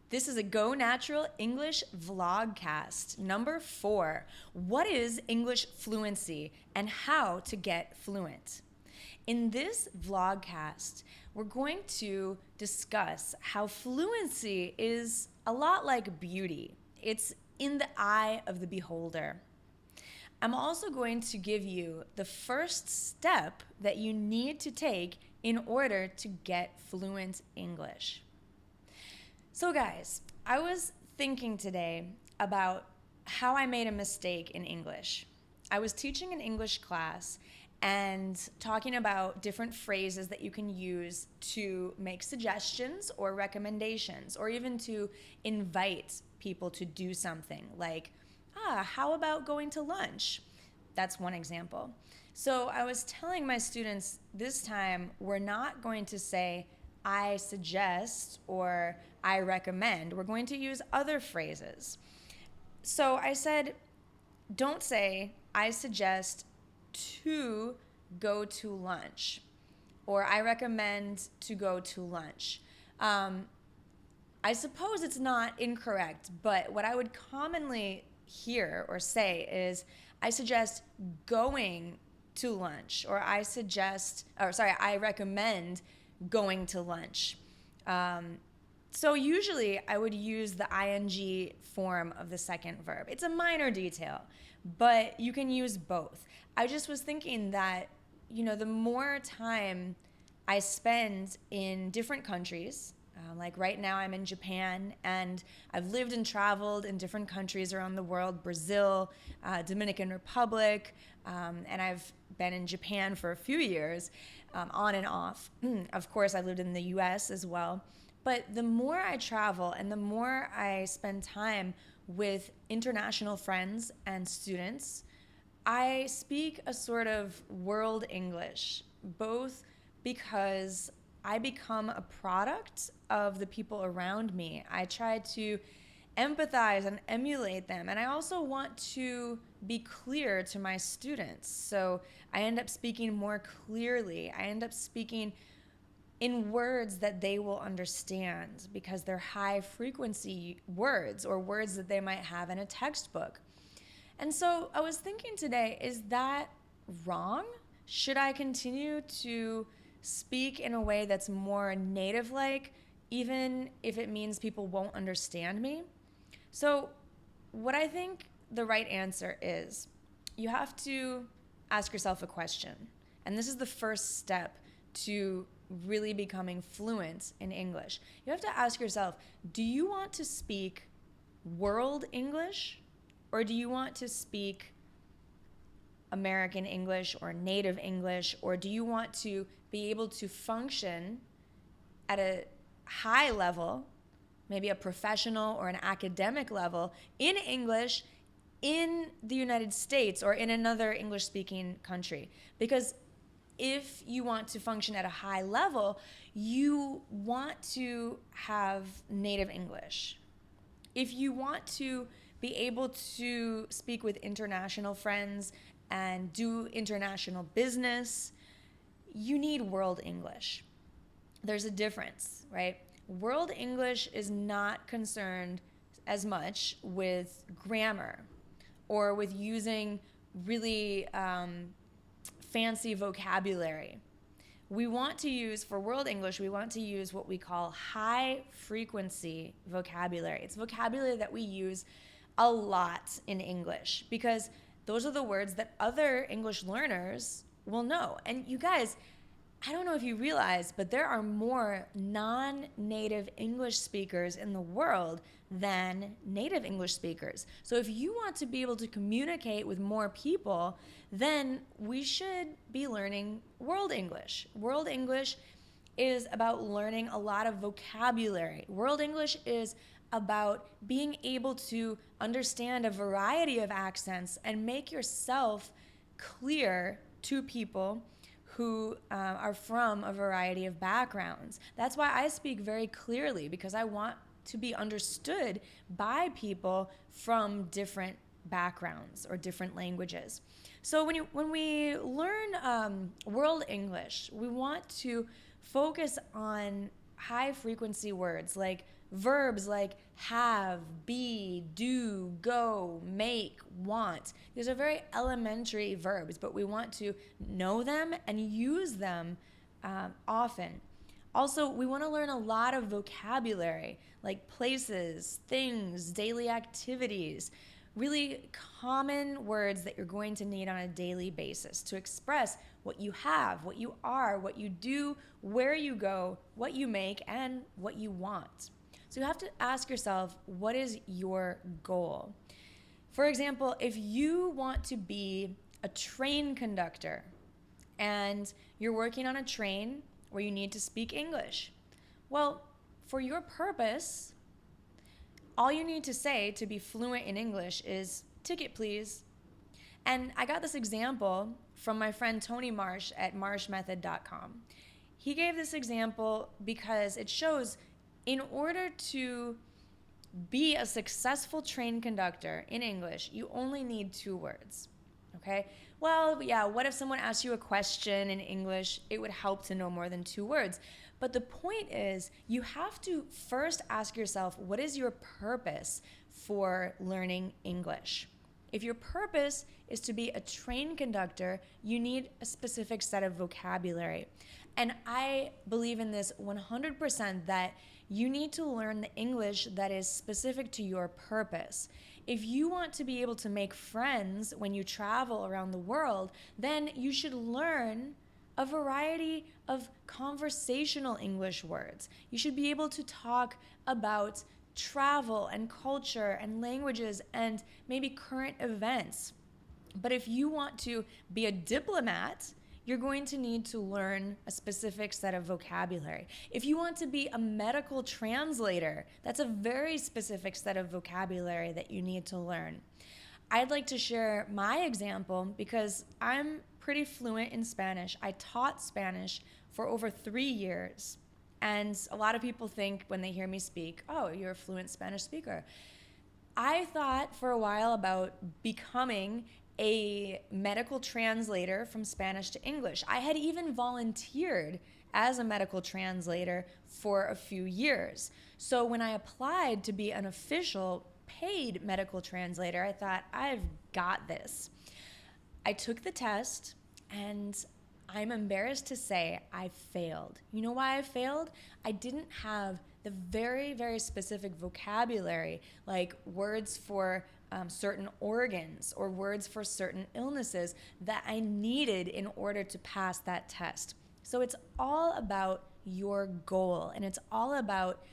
This is a Go Natural English vlogcast number 4. What is English fluency and how to get fluent? In this vlogcast, we're going to discuss how fluency is a lot like beauty. It's in the eye of the beholder. I'm also going to give you the first step that you need to take in order to get fluent English. So guys, I was thinking today about how I made a mistake in English. I was teaching an English class and talking about different phrases that you can use to make suggestions or recommendations, or even to invite people to do something like, how about going to lunch? That's one example. So I was telling my students this time we're not going to say, I suggest or I recommend. We're going to use other phrases. So I said, don't say, I suggest to go to lunch, or I recommend to go to lunch. I suppose it's not incorrect, but what I would commonly hear or say is, I suggest going to lunch, or I recommend going to lunch. So usually I would use the ing form of the second verb. It's a minor detail, but you can use both. I just was thinking that, the more time I spend in different countries, like right now I'm in Japan, and I've lived and traveled in different countries around the world, Brazil, Dominican Republic, and I've been in Japan for a few years, on and off. Of course, I lived in the US as well. But the more I travel and the more I spend time with international friends and students, I speak a sort of world English, both because I become a product of the people around me. I try to empathize and emulate them. And I also want to be clear to my students. So I end up speaking more clearly. I end up speaking in words that they will understand because they're high frequency words or words that they might have in a textbook. And so I was thinking today, is that wrong? Should I continue to speak in a way that's more native-like, even if it means people won't understand me? So what I think the right answer is, you have to ask yourself a question. And this is the first step to really becoming fluent in English. You have to ask yourself, do you want to speak world English, or do you want to speak American English or native English, or do you want to be able to function at a high level, maybe a professional or an academic level, in English in the United States or in another English-speaking country? Because if you want to function at a high level, you want to have native English. If you want to be able to speak with international friends and do international business, you need world English. There's a difference, right? World English is not concerned as much with grammar or with using really fancy vocabulary. For world English, we want to use what we call high frequency vocabulary. It's vocabulary that we use a lot in English because those are the words that other English learners will know. And you guys, I don't know if you realize, but there are more non-native English speakers in the world than native English speakers. So if you want to be able to communicate with more people, then we should be learning world English. World English is about learning a lot of vocabulary. World English is about being able to understand a variety of accents and make yourself clear to people who are from a variety of backgrounds. That's why I speak very clearly, because I want to be understood by people from different backgrounds or different languages. So when we learn world English, we want to focus on high frequency words like verbs like have, be, do, go, make, want. These are very elementary verbs, but we want to know them and use them often. Also, we want to learn a lot of vocabulary like places, things, daily activities, really common words that you're going to need on a daily basis to express what you have, what you are, what you do, where you go, what you make, and what you want. So you have to ask yourself, what is your goal? For example, if you want to be a train conductor and you're working on a train where you need to speak English, well, for your purpose, all you need to say to be fluent in English is, ticket please. And I got this example from my friend Tony Marsh at marshmethod.com. He gave this example because it shows in order to be a successful train conductor in English, you only need 2 words, okay? Well, yeah, what if someone asked you a question in English? It would help to know more than 2 words. But the point is, you have to first ask yourself, what is your purpose for learning English? If your purpose is to be a train conductor, you need a specific set of vocabulary. And I believe in this 100% that you need to learn the English that is specific to your purpose. If you want to be able to make friends when you travel around the world, then you should learn a variety of conversational English words. You should be able to talk about travel and culture and languages and maybe current events. But if you want to be a diplomat, you're going to need to learn a specific set of vocabulary. If you want to be a medical translator, that's a very specific set of vocabulary that you need to learn. I'd like to share my example because I'm pretty fluent in Spanish. I taught Spanish for over 3 years. And a lot of people think when they hear me speak, oh, you're a fluent Spanish speaker. I thought for a while about becoming a medical translator from Spanish to English. I had even volunteered as a medical translator for a few years. So when I applied to be an official paid medical translator, I thought, I've got this. I took the test and I'm embarrassed to say I failed. You know why I failed? I didn't have the very, very specific vocabulary, like words for certain organs or words for certain illnesses that I needed in order to pass that test. So it's all about your goal, and it's all about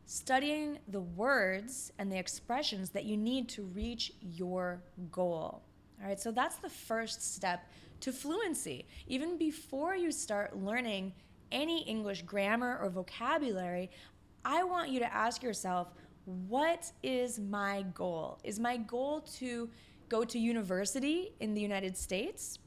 studying the words and the expressions that you need to reach your goal. All right, so that's the first step to fluency. Even before you start learning any English grammar or vocabulary, I want you to ask yourself, what is my goal? Is my goal to go to university in the United States?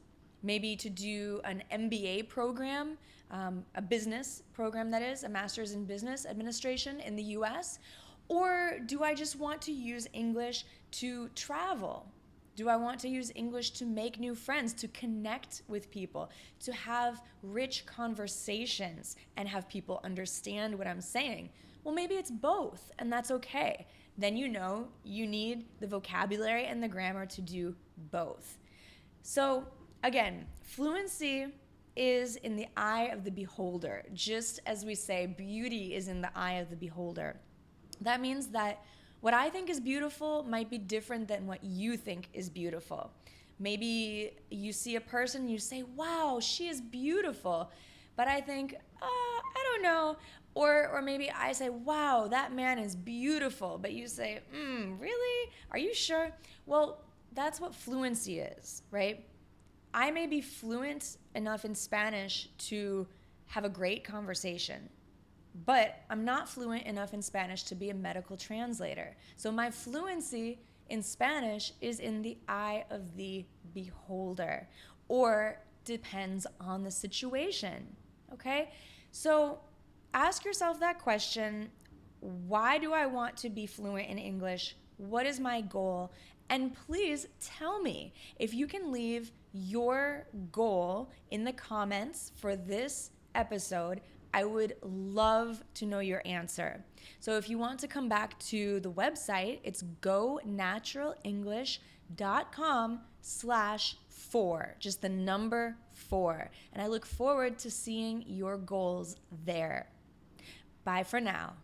Maybe to do an MBA program, a business program that is, a master's in business administration in the US? Or do I just want to use English to travel? Do I want to use English to make new friends, to connect with people, to have rich conversations and have people understand what I'm saying? Well, maybe it's both, and that's okay. Then you know you need the vocabulary and the grammar to do both. So again, fluency is in the eye of the beholder, just as we say beauty is in the eye of the beholder. That means that what I think is beautiful might be different than what you think is beautiful. Maybe you see a person, you say, wow, she is beautiful. But I think, I don't know. Or maybe I say, wow, that man is beautiful. But you say, really? Are you sure? Well, that's what fluency is, right? I may be fluent enough in Spanish to have a great conversation, but I'm not fluent enough in Spanish to be a medical translator. So my fluency in Spanish is in the eye of the beholder, or depends on the situation, okay? So ask yourself that question, why do I want to be fluent in English? What is my goal? And please tell me if you can leave your goal in the comments for this episode. I would love to know your answer. So if you want to come back to the website, it's gonaturalenglish.com/4, just the number 4. And I look forward to seeing your goals there. Bye for now.